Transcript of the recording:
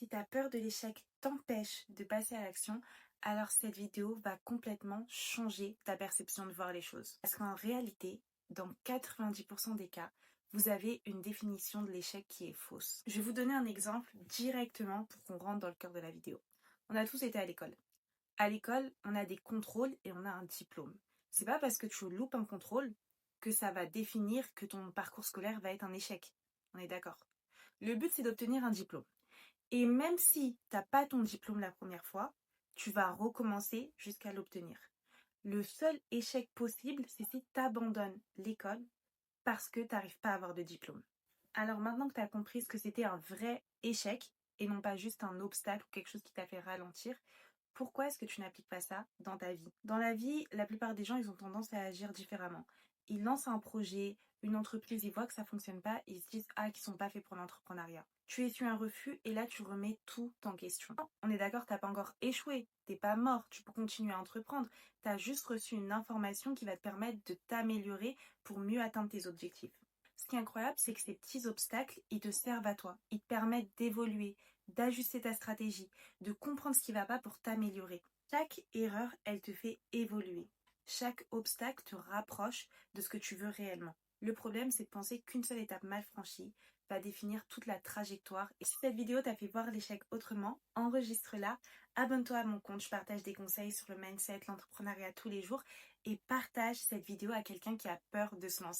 Si ta peur de l'échec t'empêche de passer à l'action, alors cette vidéo va complètement changer ta perception de voir les choses. Parce qu'en réalité, dans 90% des cas, vous avez une définition de l'échec qui est fausse. Je vais vous donner un exemple directement pour qu'on rentre dans le cœur de la vidéo. On a tous été à l'école. À l'école, on a des contrôles et on a un diplôme. C'est pas parce que tu loupes un contrôle que ça va définir que ton parcours scolaire va être un échec. On est d'accord. Le but, c'est d'obtenir un diplôme. Et même si tu n'as pas ton diplôme la première fois, tu vas recommencer jusqu'à l'obtenir. Le seul échec possible, c'est si tu abandonnes l'école parce que tu n'arrives pas à avoir de diplôme. Alors maintenant que tu as compris ce que c'était un vrai échec et non pas juste un obstacle ou quelque chose qui t'a fait ralentir, pourquoi est-ce que tu n'appliques pas ça dans ta vie? Dans la vie, la plupart des gens, ils ont tendance à agir différemment. Ils lancent un projet, une entreprise, ils voient que ça fonctionne pas, ils se disent qu'ils sont pas faits pour l'entrepreneuriat. Tu essuies un refus et là tu remets tout en question. On est d'accord, t'as pas encore échoué, t'es pas mort, tu peux continuer à entreprendre. T'as juste reçu une information qui va te permettre de t'améliorer pour mieux atteindre tes objectifs. Ce qui est incroyable, c'est que ces petits obstacles, ils te servent à toi. Ils te permettent d'évoluer, d'ajuster ta stratégie, de comprendre ce qui ne va pas pour t'améliorer. Chaque erreur, elle te fait évoluer. Chaque obstacle te rapproche de ce que tu veux réellement. Le problème, c'est de penser qu'une seule étape mal franchie va définir toute la trajectoire. Et si cette vidéo t'a fait voir l'échec autrement, enregistre-la, abonne-toi à mon compte, je partage des conseils sur le mindset, l'entrepreneuriat tous les jours et partage cette vidéo à quelqu'un qui a peur de se lancer.